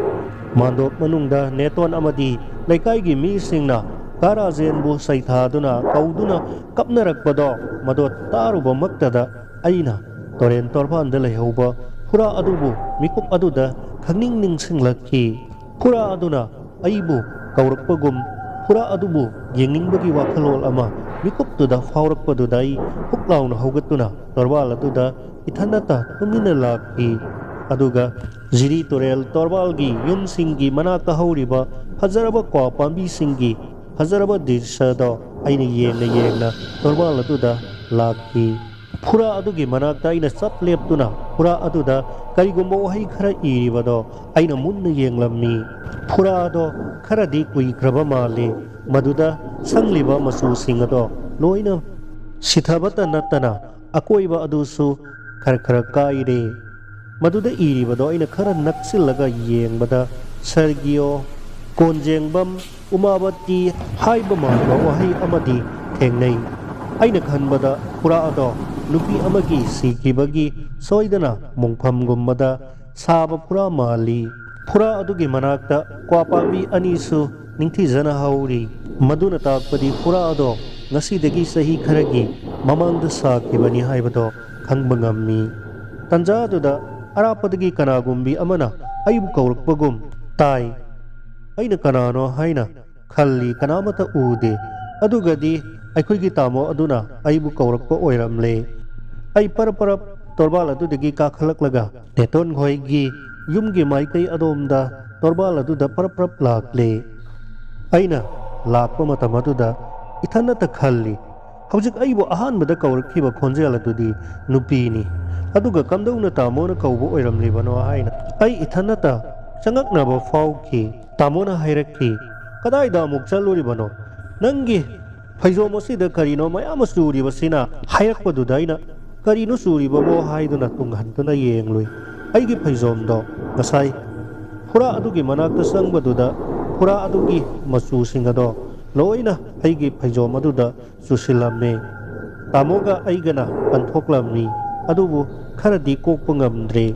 ꯃꯥꯟꯗꯣꯞ ꯃꯅꯨꯡꯗ ꯅꯦꯇꯣꯟ ꯑꯃꯗꯤ ꯂꯩꯀꯥꯏꯒꯤ ꯃꯤꯁꯤꯡꯅ ꯀꯥꯔꯥꯖꯦꯟꯕꯨ ꯁꯩꯊꯥꯗꯨꯅ ꯀꯧꯗꯨꯅ ꯀꯞꯅꯔꯛꯄꯗꯣ ꯃꯗꯣ ꯇꯥꯔꯨꯕꯃꯛꯇꯗ ꯑꯩꯅ ꯇꯨꯔꯦꯟ ꯇꯣꯔꯕꯥꯟꯗ ꯂꯩꯍꯧꯕ ꯐꯨꯔꯥ ꯑꯗꯨꯕꯨ ꯃꯤꯀꯨꯞ ꯑꯗꯨꯗ ꯈꯪꯅꯤꯡ ꯅꯤꯡꯁꯤꯡꯂꯛꯈꯤ ꯐꯨꯔꯥ ꯑꯗꯨꯅ ꯑꯩꯕꯨ ꯀꯧꯔꯛꯄꯒꯨꯝ ꯐꯨꯔꯥ ꯑꯗꯨꯕꯨ ꯌꯦꯡꯅꯤꯡꯕꯒꯤ ꯋꯥꯈꯜꯂꯣꯟ ꯑꯃ ꯃꯤꯀꯨꯞꯇꯨꯗ ꯐꯥꯎꯔꯛꯄꯗꯨꯗ ꯑꯩ ꯍꯨꯛ ꯂꯥꯎꯅ ꯍꯧꯒꯠꯇꯨꯅ ꯇꯣꯔꯕꯥꯜ ꯑꯗꯨꯗ ꯏꯊꯟꯅꯇ ꯇꯨꯃꯤꯟꯅ ꯂꯥꯛꯈꯤ ꯑꯗꯨꯒ ꯖꯤꯔꯤ ꯇꯨꯔꯦꯜ ꯇꯣꯔꯕꯥꯜꯒꯤ ꯌꯨꯝꯁꯤꯡꯒꯤ ꯃꯅꯥꯛꯇ ꯍꯧꯔꯤꯕ ꯐꯖꯔꯕ ꯀ꯭ꯋꯥ ꯄꯥꯝꯕꯤꯁꯤꯡꯒꯤ ꯐꯖꯔꯕ ꯗ꯭ꯔꯤꯁ꯭ꯌꯗꯣ ꯑꯩꯅ ꯌꯦꯡꯅ ꯌꯦꯡꯅ ꯇꯣꯔꯕꯥꯜ ꯑꯗꯨꯗ ꯂꯥꯛꯈꯤ ꯐꯨꯔꯥ ꯑꯗꯨꯒꯤ ꯃꯅꯥꯛꯇ ꯑꯩꯅ ꯆꯞ ꯂꯦꯞꯇꯨꯅ ꯐꯨꯔꯥ ꯑꯗꯨꯗ ꯀꯔꯤꯒꯨꯝꯕ ꯋꯥꯍꯩ ꯈꯔ ꯏꯔꯤꯕꯗꯣ ꯑꯩꯅ ꯃꯨꯟꯅ ꯌꯦꯡꯂꯝꯃꯤ ꯐꯨꯔꯥꯗꯣ ꯈꯔꯗꯤ ꯀꯨꯏꯈ꯭ꯔꯕ ꯃꯥꯜꯂꯤ ꯃꯗꯨꯗ ꯁꯪꯂꯤꯕ ꯃꯆꯨꯁꯤꯡ ꯑꯗꯣ ꯂꯣꯏꯅ ꯁꯤꯊꯕꯇ ꯅꯠꯇꯅ ꯑꯀꯣꯏꯕ ꯑꯗꯨꯁꯨ ꯈꯔ ꯈꯔ ꯀꯥꯏꯔꯦ ꯃꯗꯨꯗ ꯏꯔꯤꯕꯗꯣ ꯑꯩꯅ ꯈꯔ ꯅꯛꯁꯤꯜꯂꯒ ꯌꯦꯡꯕꯗ ꯁꯔꯒꯤꯌꯣ ꯀꯣꯟꯖꯦꯡꯕꯝ ꯎꯃꯥꯕꯇꯤ ꯍꯥꯏꯕ ꯃꯥꯟꯕ ꯋꯥꯍꯩ ꯑꯃꯗꯤ ꯊꯦꯡꯅꯩ ꯑꯩꯅ ꯈꯟꯕꯗ ꯐꯨꯔꯥ ꯑꯗꯣ ꯅꯨꯄꯤ ꯑꯃꯒꯤ ꯁꯤꯈꯤꯕꯒꯤ ꯁꯣꯏꯗꯅ ꯃꯨꯡꯐꯝꯒꯨꯝꯕꯗ ꯁꯥꯕ ꯐꯨꯔꯥ ꯃꯥꯜꯂꯤ ꯐꯨꯔꯥ ꯑꯗꯨꯒꯤ ꯃꯅꯥꯛꯇ ꯀ꯭ꯋꯥ ꯄꯥꯝꯕꯤ ꯑꯅꯤꯁꯨ ꯅꯤꯡꯊꯤꯖꯅ ꯍꯧꯔꯤ ꯃꯗꯨꯅ ꯇꯥꯛꯄꯗꯤ ꯐꯨꯔꯥ ꯑꯗꯣ ꯉꯁꯤꯗꯒꯤ ꯆꯍꯤ ꯈꯔꯒꯤ ꯃꯃꯥꯡꯗ ꯁꯥꯈꯤꯕꯅꯤ ꯍꯥꯏꯕꯗꯣ ꯈꯪꯕ ꯉꯝꯃꯤ ꯇꯟꯖꯥꯗꯨꯗ ꯑꯔꯥꯞꯄꯗꯒꯤ ꯀꯅꯥꯒꯨꯝꯕꯤ ꯑꯃꯅ ꯑꯩꯕꯨ ꯀꯧꯔꯛꯄꯒꯨꯝ ꯇꯥꯏ ꯑꯩꯅ ꯀꯅꯥꯅꯣ ꯍꯥꯏꯅ ꯈꯜꯂꯤ ꯀꯅꯥꯃꯠꯇ ꯎꯗꯦ ꯑꯗꯨꯒꯗꯤ ꯑꯩꯈꯣꯏꯒꯤ ꯇꯥꯃꯣ ꯑꯗꯨꯅ ꯑꯩꯕꯨ ꯀꯧꯔꯛꯄ ꯑꯣꯏꯔꯝꯂꯦ ꯑꯩ ꯄꯔꯞ ꯇꯣꯔꯕꯥꯜ ꯑꯗꯨꯗꯒꯤ ꯀꯥꯈꯠꯂꯛꯂꯒ ꯅꯦꯇꯣꯟ ꯈꯣꯏꯒꯤ ꯌꯨꯝꯒꯤ ꯃꯥꯏꯀꯩ ꯑꯗꯣꯝꯗ ꯇꯣꯔꯕꯥꯜ ꯑꯗꯨꯗ ꯄꯔꯞ ꯂꯥꯛꯂꯦ ꯑꯩꯅ ꯂꯥꯛꯄ ꯃꯇꯝ ꯑꯗꯨꯗ ꯏꯊꯟꯅꯇ ꯈꯜꯂꯤ ꯍꯧꯖꯤꯛ ꯑꯩꯕꯨ ꯑꯍꯥꯟꯕꯗ ꯀꯧꯔꯛꯈꯤꯕ ꯈꯣꯟꯖꯦꯜ ꯑꯗꯨꯗꯤ ꯅꯨꯄꯤꯅꯤ ꯑꯗꯨꯒ ꯀꯝꯗꯧꯅ ꯇꯥꯃꯣꯅ ꯀꯧꯕ ꯑꯣꯏꯔꯝꯂꯤꯕꯅꯣ ꯍꯥꯏꯅ ꯑꯩ ꯏꯊꯟꯅꯇ ꯆꯉꯛꯅꯕ ꯐꯥꯎꯈꯤ ꯇꯥꯃꯣꯅ ꯍꯥꯏꯔꯛꯈꯤ ꯀꯗꯥꯏꯗ ꯑꯃꯨꯛ ꯆꯠꯂꯨꯔꯤꯕꯅꯣ ꯅꯪꯒꯤ ꯐꯩꯖꯣꯝ ꯑꯁꯤꯗ ꯀꯔꯤꯅꯣ ꯃꯌꯥꯝ ꯑꯃ ꯆꯨꯔꯤꯕꯁꯤꯅ ꯍꯥꯏꯔꯛꯄꯗꯨꯗ ꯑꯩꯅ ꯀꯔꯤꯅꯣ ꯆꯨꯔꯤꯕꯕꯣ ꯍꯥꯏꯗꯨꯅ ꯇꯨꯡꯍꯟꯗꯨꯅ ꯌꯦꯡꯂꯨꯏ ꯑꯩꯒꯤ ꯐꯩꯖꯣꯝꯗꯣ ꯉꯁꯥꯏ ꯐꯨꯔꯥ ꯑꯗꯨꯒꯤ ꯃꯅꯥꯛꯇ ꯆꯪꯕꯗꯨꯗ ꯐꯨꯔꯥ ꯑꯗꯨꯒꯤ ꯃꯆꯨꯁꯤꯡ ꯑꯗꯣ ꯂꯣꯏꯅ ꯑꯩꯒꯤ ꯐꯩꯖꯣꯝ ꯑꯗꯨꯗ ꯆꯨꯁꯤꯜꯂꯝꯃꯦ ꯇꯥꯃꯣꯒ ꯑꯩꯒꯅ ꯀꯟꯊꯣꯛꯂꯝꯃꯤ ꯑꯗꯨꯕꯨ ꯈꯔꯗꯤ ꯀꯣꯛꯄ ꯉꯝꯗ꯭ꯔꯦ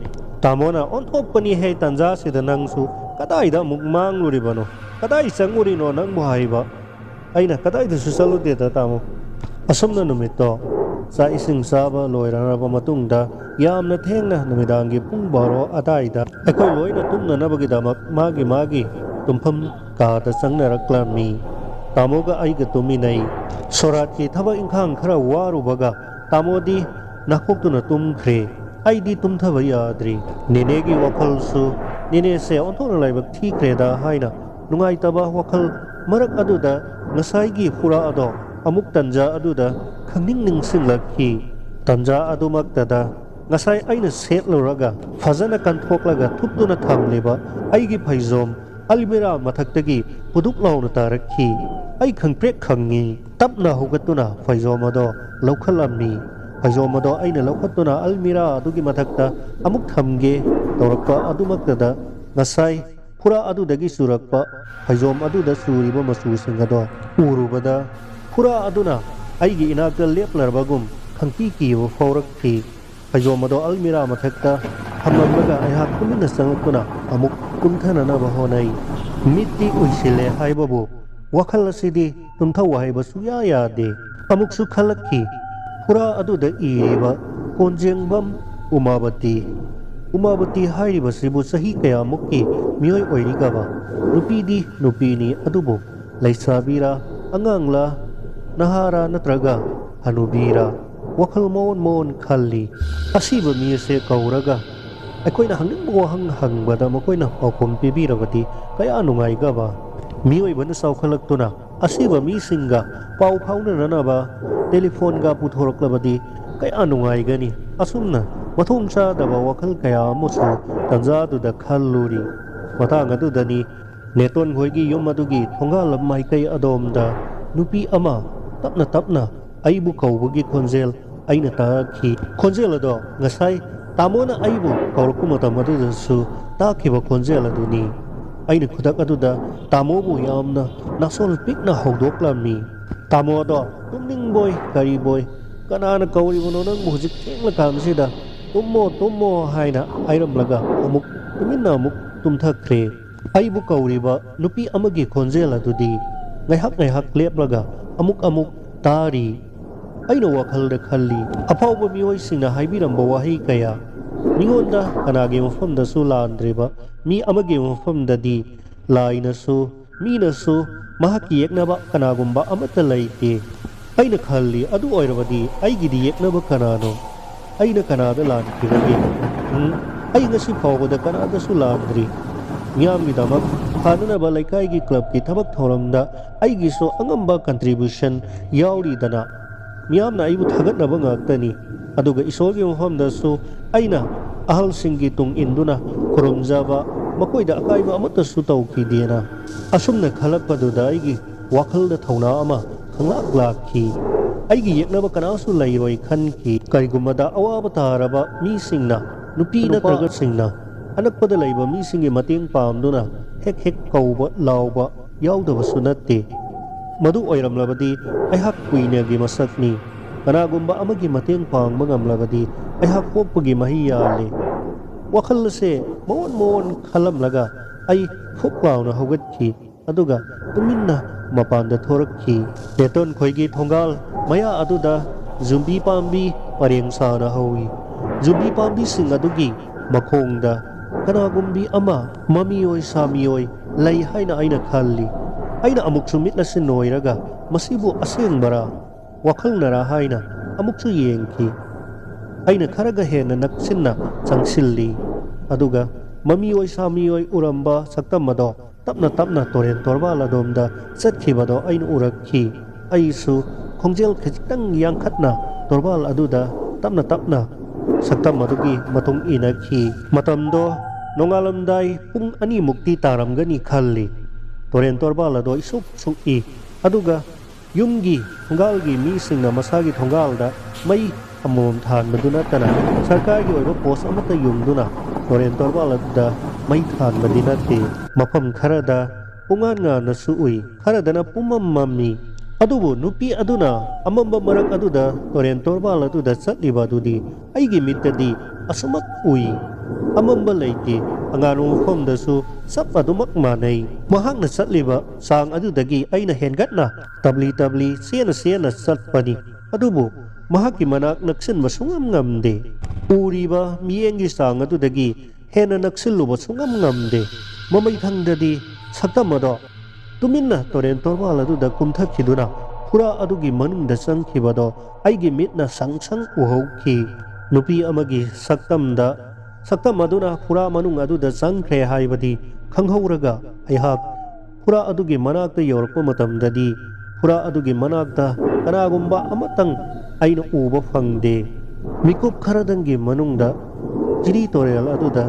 ꯇꯥꯃꯣꯅ ꯑꯣꯟꯊꯣꯛꯄꯅꯤꯍꯦ ꯇꯟꯖꯥꯁꯤꯗ ꯅꯪꯁꯨ ꯀꯗꯥꯏꯗ ꯑꯃꯨꯛ ꯃꯥꯡꯂꯨꯔꯤꯕꯅꯣ ꯀꯗꯥꯏ ꯆꯪꯉꯨꯔꯤꯅꯣ ꯅꯪꯕꯨ ꯍꯥꯏꯕ ꯑꯩꯅ ꯀꯗꯥꯏꯗꯁꯨ ꯆꯠꯂꯨꯗꯦꯗ ꯇꯥꯃꯣ ꯑꯁꯨꯝꯅ ꯅꯨꯃꯤꯠꯇꯣ ꯆꯥꯛ ꯏꯁꯤꯡ ꯆꯥꯕ ꯂꯣꯏꯔꯕ ꯃꯇꯨꯡꯗ ꯌꯥꯝꯅ ꯊꯦꯡꯅ ꯅꯨꯃꯤꯗꯥꯡꯒꯤ ꯄꯨꯡ 12 ꯑꯗꯥꯏꯗ ꯑꯩꯈꯣꯏ ꯂꯣꯏꯅ ꯇꯨꯝꯅꯅꯕꯒꯤꯗꯃꯛ ꯃꯥꯒꯤ ꯇꯨꯝꯐꯝ ꯀꯥꯗ ꯆꯪꯅꯔꯛꯂꯝꯃꯤ꯫ ꯇꯥꯃꯣꯒ ꯑꯩꯒ ꯇꯨꯝꯃꯤꯟꯅꯩ꯫ ꯁꯣꯔꯥꯠꯀꯤ ꯊꯕꯛ ꯏꯪꯈꯥꯡ ꯈꯔ ꯋꯥꯔꯨꯕꯒ ꯇꯥꯃꯣꯗꯤ ꯅꯥꯈꯣꯛꯇꯨꯅ ꯇꯨꯝꯈ꯭ꯔꯦ꯫ ꯑꯩꯗꯤ ꯇꯨꯝꯊꯕ ꯌꯥꯗ꯭ꯔꯤ꯫ ꯅꯦꯅꯦꯒꯤ ꯋꯥꯈꯜꯁꯨ ꯅꯦꯅꯦꯁꯦ ꯑꯣꯟꯊꯣꯛꯅ ꯂꯥꯏꯕꯛ ꯊꯤꯈ꯭ꯔꯦꯗ ꯍꯥꯏꯅ ꯅꯨꯡꯉꯥꯏꯇꯕ ꯋꯥꯈꯜ ꯃꯔꯛ ꯑꯗꯨꯗ ꯉꯁꯥꯏꯒꯤ ꯐꯨꯔꯥ ꯑꯗꯣ ꯑꯃꯨꯛ ꯇꯟꯖꯥ ꯑꯗꯨꯗ ꯈꯪꯅꯤꯡ ꯅꯤꯡꯁꯤꯡꯂꯛꯈꯤ꯫ ꯇꯟꯖꯥ ꯑꯗꯨꯃꯛꯇꯗ ꯉꯁꯥꯏ ꯑꯩꯅ ꯁꯦꯠꯂꯨꯔꯒ ꯐꯖꯅ ꯀꯟꯊꯣꯛꯂꯒ ꯊꯨꯞꯇꯨꯅ ꯊꯝꯂꯤꯕ ꯑꯩꯒꯤ ꯐꯩꯖꯣꯝ ꯑꯜꯃꯤꯔꯥ ꯃꯊꯛꯇꯒꯤ ꯄꯨꯗꯨꯛ ꯂꯥꯎꯅ ꯇꯥꯔꯛꯈꯤ꯫ ꯑꯩ ꯈꯪꯄ꯭ꯔꯦꯛ ꯈꯪꯉꯤ꯫ ꯇꯞꯅ ꯍꯧꯒꯠꯇꯨꯅ ꯐꯩꯖꯣꯝ ꯑꯗꯣ ꯂꯧꯈꯠꯂꯝꯃꯤ꯫ ꯐꯩꯖꯣꯝ ꯑꯗꯣ ꯑꯩꯅ ꯂꯧꯈꯠꯇꯨꯅ ꯑꯜꯃꯤꯔꯥ ꯑꯗꯨꯒꯤ ꯃꯊꯛꯇ ꯑꯃꯨꯛ ꯊꯝꯒꯦ ꯇꯧꯔꯛꯄ ꯑꯗꯨꯃꯛꯇꯗ ꯉꯁꯥꯏ ꯐꯨꯔꯥ ꯑꯗꯨꯗꯒꯤ ꯆꯨꯔꯛꯄ ꯐꯩꯖꯣꯝ ꯑꯗꯨꯗ ꯆꯨꯔꯤꯕ ꯃꯆꯨꯁꯤꯡ ꯑꯗꯣ ꯎꯔꯨꯕꯗ ꯐꯨꯔꯥ ꯑꯗꯨꯅ ꯑꯩꯒꯤ ꯏꯅꯥꯛꯇ ꯂꯦꯞꯂꯔꯕꯒꯨꯝ ꯈꯪꯀꯤ ꯀꯤꯕ ꯐꯥꯎꯔꯛꯈꯤ꯫ ꯐꯩꯖꯣꯝ ꯑꯗꯣ ꯑꯜꯃꯤꯔꯥ ꯃꯊꯛꯇ ꯊꯝꯂꯝꯂꯒ ꯑꯩꯍꯥꯛ ꯇꯨꯃꯤꯟꯅ ꯆꯪꯂꯛꯇꯨꯅ ꯑꯃꯨꯛ ꯀꯨꯝꯊꯅꯅꯕ ꯍꯣꯠꯅꯩ꯫ ꯃꯤꯠꯇꯤ ꯎꯏꯁꯤꯜꯂꯦ ꯍꯥꯏꯕꯕꯨ ꯋꯥꯈꯜ ꯑꯁꯤꯗꯤ ꯇꯨꯝꯊꯧ ꯍꯥꯏꯕ ꯁꯨꯡꯌꯥ ꯌꯥꯗꯦ꯫ ꯑꯃꯨꯛꯁꯨ ꯈꯜꯂꯛꯈꯤ ꯐꯨꯔꯥ ꯑꯗꯨꯗ ꯏꯔꯤꯕ ꯀꯣꯟꯖꯦꯡꯕꯝ ꯎꯃꯥꯕꯇꯤ꯫ ꯎꯃꯥꯕꯇꯤ ꯍꯥꯏꯔꯤꯕꯁꯤꯕꯨ ꯆꯍꯤ ꯀꯌꯥꯃꯨꯛꯀꯤ ꯃꯤꯑꯣꯏ ꯑꯣꯏꯔꯤꯒꯕ? ꯅꯨꯄꯤꯗꯤ ꯅꯨꯄꯤꯅꯤ, ꯑꯗꯨꯕꯨ ꯂꯩꯁꯥꯕꯤꯔꯥ, ꯑꯉꯥꯡꯂꯥ, ꯅꯍꯥꯔꯥ ꯅꯠꯇ꯭ꯔꯒ ꯍꯅꯨꯕꯤꯔꯥ? ꯋꯥꯈꯜ ꯃꯑꯣꯟ ꯈꯜꯂꯤ꯫ ꯑꯁꯤꯕ ꯃꯤ ꯑꯁꯦ ꯀꯧꯔꯒ ꯑꯩꯈꯣꯏꯅ ꯍꯪꯅꯤꯡꯕ ꯋꯥꯍꯪ ꯍꯪꯕꯗ ꯃꯈꯣꯏꯅ ꯄꯥꯎꯈꯨꯝ ꯄꯤꯕꯤꯔꯕꯗꯤ ꯀꯌా ꯅꯨꯡꯉꯥꯏꯒꯕ? ꯃꯤꯑꯣꯏꯕꯅ ꯆꯥꯎꯈꯠꯂꯛꯇꯨꯅ ꯑꯁꯤꯕ ꯃꯤꯁꯤꯡꯒ ꯄꯥꯎ ꯐꯥꯎꯅꯅꯅꯕ ꯇꯦꯂꯤꯐꯣꯟꯒ ꯄꯨꯊꯣꯔꯛꯂꯕꯗꯤ ꯀꯌా ꯅꯨꯡꯉꯥꯏꯒꯅꯤ? ꯑꯁꯨꯝꯅ ꯃꯊꯣꯡ ꯆꯥꯗꯕ ꯋꯥꯈꯜ ꯀꯌꯥ ꯑꯃꯁꯨ ꯇꯟꯖꯥꯗꯨꯗ ꯈꯜꯂꯨꯔꯤ꯫ ꯃꯇꯥꯡ ꯑꯗꯨꯗꯅꯤ ꯅꯦꯇꯣꯟ ꯈꯣꯏꯒꯤ ꯌꯨꯝ ꯑꯗꯨꯒꯤ ꯊꯣꯡꯒꯥꯜ ꯃꯥꯏꯀꯩ ꯑꯗꯣꯝꯗ ꯅꯨꯄꯤ ꯑꯃ ꯇꯞꯅ ꯇꯞꯅ ꯑꯩꯕꯨ ꯀꯧꯕꯒꯤ ꯈꯣꯟꯖꯦꯜ ꯑꯩꯅ ꯇꯥꯈꯤ꯫ ꯈꯣꯟꯖꯦꯜ ꯑꯗꯣ ꯉꯁꯥꯏ ꯇꯥꯃꯣꯅ ꯑꯩꯕꯨ ꯀꯧꯔꯛꯄ ꯃꯇꯝ ꯑꯗꯨꯗꯁꯨ ꯇꯥꯈꯤꯕ ꯈꯣꯟꯖꯦꯜ ꯑꯗꯨꯅꯤ꯫ ꯑꯩꯅ ꯈꯨꯗꯛ ꯑꯗꯨꯗ ꯇꯥꯃꯣꯕꯨ ꯌꯥꯝꯅ ꯅꯥꯁꯣꯜ ꯄꯤꯛꯅ ꯍꯧꯗꯣꯛꯂꯝꯃꯤ꯫ ꯇꯥꯃꯣꯗꯣ ꯇꯨꯝꯅꯤꯡꯕꯣꯏ ꯀꯔꯤꯕꯣꯏ ꯀꯅꯥꯅ ꯀꯧꯔꯤꯕꯅꯣ ꯅꯪꯕꯨ ꯍꯧꯖꯤꯛ ꯊꯦꯡꯂꯀꯥꯟꯁꯤꯗ? ꯇꯨꯝꯃꯣ ꯇꯨꯝꯃꯣ ꯍꯥꯏꯅ ꯍꯥꯏꯔꯝꯂꯒ ꯑꯃꯨꯛ ꯇꯨꯃꯤꯟꯅ ꯑꯃꯨꯛ ꯇꯨꯝꯊꯈ꯭ꯔꯦ꯫ ꯑꯩꯕꯨ ꯀꯧꯔꯤꯕ ꯅꯨꯄꯤ ꯑꯃꯒꯤ ꯈꯣꯟꯖꯦꯜ ꯑꯗꯨꯗꯤ ꯉꯥꯏꯍꯥꯛ ꯂꯦꯞꯂꯒ ꯑꯃꯨꯛ ꯇꯥꯔꯤ꯫ ꯑꯩꯅ ꯋꯥꯈꯜꯗ ꯈꯜꯂꯤ ꯑꯐꯥꯎꯕ ꯃꯤꯑꯣꯏꯁꯤꯡꯅ ꯍꯥꯏꯕꯤꯔꯝꯕ ꯋꯥꯍꯩ ꯀꯌꯥ ꯃꯤꯉꯣꯟꯗ ꯀꯅꯥꯒꯤ ꯃꯐꯝꯗꯁꯨ ꯂꯥꯟꯗ꯭ꯔꯤꯕ ꯃꯤ ꯑꯃꯒꯤ ꯃꯐꯝꯗꯗꯤ ꯂꯥꯏꯅꯁꯨ ꯃꯤꯅꯁꯨ ꯃꯍꯥꯛꯀꯤ ꯌꯦꯛꯅꯕ ꯀꯅꯥꯒꯨꯝꯕ ꯑꯃꯠꯇ ꯂꯩꯇꯦ꯫ ꯑꯩꯅ ꯈꯜꯂꯤ ꯑꯗꯨ ꯑꯣꯏꯔꯕꯗꯤ ꯑꯩꯒꯤꯗꯤ ꯌꯦꯛꯅꯕ ꯀꯅꯥꯅꯣ? ꯑꯩꯅ ꯀꯅꯥꯗ ꯂꯥꯟꯈꯤꯕꯒꯦ? ꯑꯩ ꯉꯁꯤ ꯐꯥꯎꯕꯗ ꯀꯅꯥꯗꯁꯨ ꯂꯥꯟꯗ꯭ꯔꯤ꯫ ꯃꯤꯌꯥꯝꯒꯤꯗꯃꯛ ꯐꯥꯅꯅꯕ ꯂꯩꯀꯥꯏꯒꯤ ꯀ꯭ꯂꯕꯀꯤ ꯊꯕꯛ ꯊꯧꯔꯝꯗ ꯑꯩꯒꯤꯁꯨ ꯑꯉꯝꯕ ꯀꯟꯇ꯭ꯔꯤꯕ꯭ꯌꯨꯁꯟ ꯌꯥꯎꯔꯤꯗꯅ ꯃꯤꯌꯥꯝꯅ ꯑꯩꯕꯨ ꯊꯥꯒꯠꯅꯕ ꯉꯥꯛꯇꯅꯤ꯫ ꯑꯗꯨꯒ ꯏꯁꯣꯔꯒꯤ ꯃꯐꯝꯗꯁꯨ ꯑꯩꯅ ꯑꯍꯜꯁꯤꯡꯒꯤ ꯇꯨꯡ ꯏꯟꯗꯨꯅ ꯈꯨꯔꯨꯝꯖꯕ ꯃꯈꯣꯏꯗ ꯑꯀꯥꯏꯕ ꯑꯃꯠꯇꯁꯨ ꯇꯧꯈꯤꯗꯦꯅ꯫ ꯑꯁꯨꯝꯅ ꯈꯜꯂꯛꯄꯗꯨꯗ ꯑꯩꯒꯤ ꯋꯥꯈꯜꯗ ꯊꯧꯅꯥ ꯑꯃ ꯈꯪꯂꯥꯛ ꯂꯥꯛꯈꯤ꯫ ꯑꯩꯒꯤ ꯌꯦꯛꯅꯕ ꯀꯅꯥꯁꯨ ꯂꯩꯔꯣꯏ ꯈꯟꯈꯤ꯫ ꯀꯔꯤꯒꯨꯝꯕꯗ ꯑꯋꯥꯕ ꯇꯥꯔꯕ ꯃꯤꯁꯤꯡꯅ ꯅꯨꯄꯤ ꯅꯠꯇ꯭ꯔꯒꯁꯤꯡꯅ ꯑꯅꯛꯄꯗ ꯂꯩꯕ ꯃꯤꯁꯤꯡꯒꯤ ꯃꯇꯦꯡ ꯄꯥꯡꯗꯨꯅ ꯍꯦꯛ ꯀꯧꯕ ꯂꯥꯎꯕ ꯌꯥꯎꯗꯕꯁꯨ ꯅꯠꯇꯦ꯫ ꯃꯗꯨ ꯑꯣꯏꯔꯝꯂꯕꯗꯤ ꯑꯩꯍꯥꯛ ꯀꯨꯏꯅꯒꯤ ꯃꯁꯛꯅꯤ꯫ ꯀꯅꯥꯒꯨꯝꯕ ꯑꯃꯒꯤ ꯃꯇꯦꯡ ꯄꯥꯡꯕ ꯉꯝꯂꯕꯗꯤ ꯑꯩꯍꯥꯛ ꯄꯣꯛꯄꯒꯤ ꯃꯍꯩ ꯌꯥꯜꯂꯤ꯫ ꯋꯥꯈꯜ ꯑꯁꯦ ꯃꯑꯣꯟ ꯈꯜꯂꯝꯂꯒ ꯑꯩ ꯐꯨꯛ ꯂꯥꯎꯅ ꯍꯧꯒꯠꯈꯤ ꯑꯗꯨꯒ ꯇꯨꯃꯤꯟꯅ ꯃꯄꯥꯟꯗ ꯊꯣꯔꯛꯈꯤ꯫ ꯅꯦꯇꯣꯟ ꯈꯣꯏꯒꯤ ꯊꯣꯡꯒꯥꯜ ꯃꯌꯥ ꯑꯗꯨꯗ ꯖꯨꯝꯕꯤ ꯄꯥꯝꯕꯤ ꯄꯔꯦꯡ ꯁꯥꯅ ꯍꯧꯏ꯫ ꯖꯨꯝꯕꯤ ꯄꯥꯝꯕꯤꯁꯤꯡ ꯑꯗꯨꯒꯤ ꯃꯈꯣꯡꯗ ꯀꯅꯥꯒꯨꯝꯕꯤ ꯑꯃ ꯃꯃꯤꯑꯣꯏ ꯁꯥꯃꯤꯑꯣꯏ ꯂꯩ ꯍꯥꯏꯅ ꯑꯩꯅ ꯈꯜꯂꯤ꯫ ꯑꯩꯅ ꯑꯃꯨꯛꯁꯨ ꯃꯤꯠ ꯑꯁꯤ ꯅꯣꯏꯔꯒ ꯃꯁꯤꯕꯨ ꯑꯁꯦꯡꯕꯔꯥ ꯋꯥꯈꯜꯅꯔꯥ ꯍꯥꯏꯅ ꯑꯃꯨꯛꯁꯨ ꯌꯦꯡꯈꯤ꯫ ꯑꯩꯅ ꯈꯔꯒ ꯍꯦꯟꯅ ꯅꯛꯁꯤꯟꯅ ꯆꯪꯁꯤꯜꯂꯤ ꯑꯗꯨꯒ ꯃꯃꯤꯑꯣꯏ ꯁꯥꯃꯤꯑꯣꯏ ꯎꯔꯝꯕ ꯁꯛꯇꯝ ꯑꯗꯣ ꯇꯞꯅ ꯇꯣꯔꯦꯟ ꯇꯣꯔꯕꯥꯜ ꯑꯗꯣꯝꯗ ꯆꯠꯈꯤꯕꯗꯣ ꯑꯩꯅ ꯎꯔꯛꯈꯤ꯫ ꯑꯩꯁꯨ ꯈꯣꯡꯖꯦꯜ ꯈꯖꯤꯛꯇꯪ ꯌꯥꯡꯈꯠꯅ ꯇꯣꯔꯕꯥꯜ ꯑꯗꯨꯗ ꯇꯞꯅ ꯁꯛꯇꯝ ꯑꯗꯨꯒꯤ ꯃꯇꯨꯡ ꯏꯟꯅꯈꯤ꯫ ꯃꯇꯝꯗꯣ ꯅꯣꯡꯉꯥꯜꯂꯝꯗꯥꯏ ꯄꯨꯡ 2 ꯇꯥꯔꯝꯒꯅꯤ ꯈꯜꯂꯤ꯫ ꯇꯣꯔꯦꯟ ꯇꯣꯔꯕꯥꯜ ꯑꯗꯣ ꯏꯁꯨꯛ ꯁꯨꯛꯏ ꯑꯗꯨꯒ ꯌꯨꯝꯒꯤ ꯊꯣꯡꯒꯥꯜꯒꯤ ꯃꯤꯁꯤꯡꯅ ꯃꯁꯥꯒꯤ ꯊꯣꯡꯒꯥꯜꯗ ꯃꯩ ꯑꯃꯃꯝ ꯊꯥꯟꯕꯗꯨ ꯅꯠꯇꯅ ꯁꯔꯀꯥꯔꯒꯤ ꯑꯣꯏꯕ ꯄꯣꯁ ꯑꯃꯠꯇ ꯌꯨꯡꯗꯨꯅ ꯇꯣꯔꯦꯟ ꯇꯣꯔꯕꯥꯜ ꯑꯗꯨꯗ ꯃꯩ ꯊꯥꯟꯕꯗꯤ ꯅꯠꯇꯦ꯫ ꯃꯐꯝ ꯈꯔꯗ ꯄꯨꯡꯉꯥꯟꯁꯨ ꯎꯏ, ꯈꯔꯗꯅ ꯄꯨꯝꯃꯝ ꯃꯝꯃꯤ꯫ ꯑꯗꯨꯕꯨ ꯅꯨꯄꯤ ꯑꯗꯨꯅ ꯑꯃꯝꯕ ꯃꯔꯛ ꯑꯗꯨꯗ ꯇꯣꯔꯦꯟ ꯇꯣꯔꯕꯥꯜ ꯑꯗꯨꯗ ꯆꯠꯂꯤꯕ ꯑꯗꯨꯗꯤ ꯑꯩꯒꯤ ꯃꯤꯠꯇꯗꯤ ꯑꯁꯨꯃꯛ ꯎꯏ꯫ ꯑꯃꯝꯕ ꯂꯩꯇꯦ, ꯑꯉꯥꯟꯕ ꯃꯐꯝꯗꯁꯨ ꯆꯞ ꯑꯗꯨꯃꯛ ꯃꯥꯟꯅꯩ꯫ ꯃꯍꯥꯛꯅ ꯆꯠꯂꯤꯕ ꯆꯥꯡ ꯑꯗꯨꯗꯒꯤ ꯑꯩꯅ ꯍꯦꯟꯒꯠꯅ ꯇꯞꯂꯤ ꯆꯦꯅ ꯆꯠꯄꯅꯤ꯫ ꯑꯗꯨꯕꯨ mahaki manak naksinba sungam ngamde uriba miyengi sang adudagi hena naksilluba sungam ngamde mamai thangdadi saktamado tuminna toren torwal aduda kumthakhiduna pura adugi manungda changkhibado aigi mitna sangsang uhauki nupi amagi saktam aduna pura manung aduda changkhre haibadi khanghauraga aihak pura adugi manakta yorpa matamdadi pura adugi manakta kanagumba amatang aina uba phangde mikup kharadangi manungda jiri torel aduda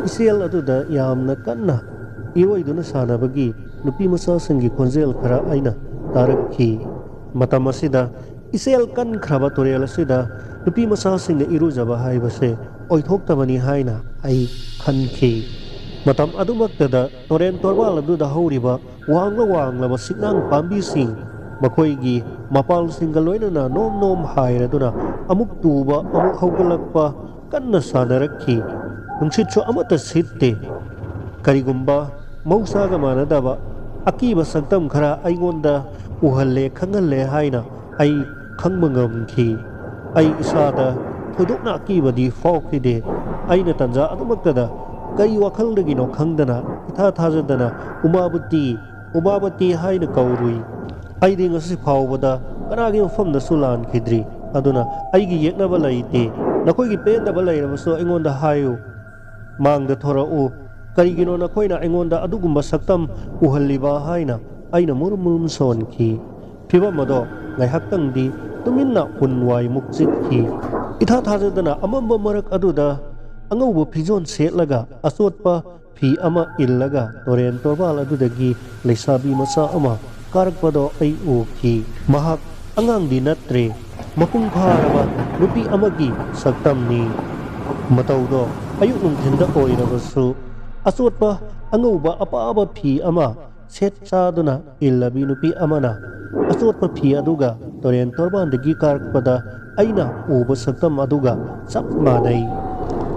isel aduda yamna kanna iroiduna sanabagi nupi masa sangi khonjel khara aina tarakhi matam asida isel kan khraba torel asida nupi masa singna irujaba haibase oithoktabani haina ai khankhi matam adumaktada toren torwal aduda horiba wangla siknang pambi sing makoigi mapal singga loinana nom hairaduna amuk tuba amuk haugalakpa kanna sanarakhi nungsitso amata sitte karigumba mausaga manadaba akiba saktam khara aingonda uhalle khangalle haina ai khangmangamki ai isada thudukna akibadi fawkide aina tanja adumaktada kai wakaldagino khangdana itha thajadana umabati haina kaurui aidi ngasi phawbada kanagi mafamda sulan khidri aduna aigi yeknaba laite nakoigi pendaba lairabaso aingonda hayu mangda thorau karigino nakoina aingonda adugumba saktam uhalliba haina aina murmum sonki phibamado ngaihaktangdi tuminna unwai mukjitki itha thajadana amamba marak aduda angauba phijon setlaga asotpa phi ama illaga toren torwal adudagi leisabi masa ama karakpado ay uki mahak angang dinatre mapung pharaba nupi amagi saktamni matawdo ayuk nung thinda oirabasu asotpa angauba apa phi ama set saduna illabi nupi amana asotpa phi aduga toren torbandagi karakpada aina uba saktam aduga chap manai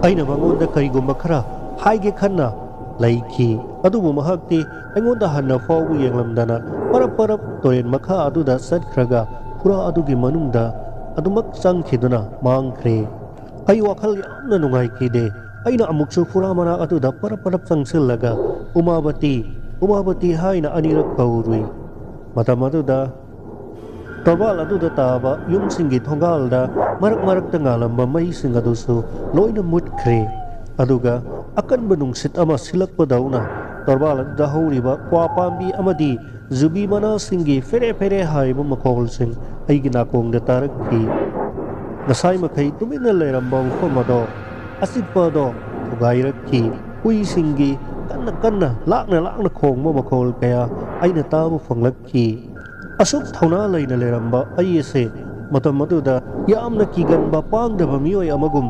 aina mangonda karigumba khara haige khanna laiki adubu mahakti aingonda hanna fawu yenglamdana parap toren makha aduda satkhraga pura adugi manungda adumak changkhiduna mangkhre ai wakhal yamna nungai kide aina amuksu pura mana aduda parap changsillaga umabati haina anirak kaurui matam aduda torwal aduda taba yumsingi thongalda marak tangalamba mai singadusu loina mutkhre aduga akan benungsit ama silakpa dauna torwal aduda horiba kwa pambi amadi zubi mana singi fere haiba makol sing aigi nakongda tarakhi nasai makai tumina leiramba ufamado asipado thugairakhi hui singi kanna lakna khongma makol kaya aina tabu fanglakhi asuk thauna leina leramba ayese matam aduda yamna kiganba pangdaba mioi amagum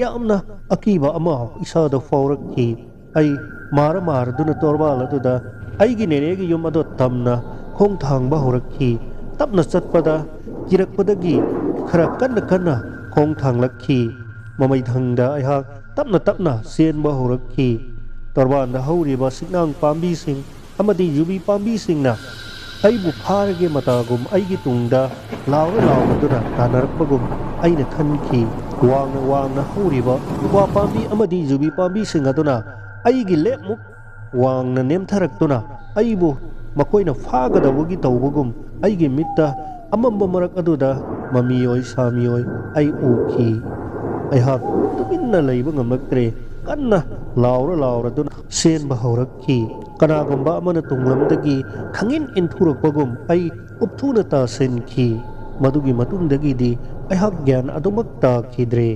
yamna akiba ama isada fawrakhi ai mar duna torwal aduda aigi neregi yum ado tamna khong thangba horakhi tapna chatpada kirakpadagi khara kanna khong thanglakhi mamai thangda aiha tapna senba horakhi torwanda horiba siknang pambi sing amadi yubi pambi singna aibu pharage matagum aigi tungda laura duna tanarpagum aina khankhi wangna horiba wa pambi amadi jubi pambi singaduna aigi lepmuk wangna nemtharakduna aibu makoina fagadawagi tawbugum aigi mitta amamba marak aduda mamioi samioi ai uki aihak tuminna leiba ngamaktre kanna laura duna senba horakhi kanagumba amana tunglamdagi khangin inthurakpagum ai upthuna ta senkhi madugi matungdagi di aihak gyan adumak ta khidre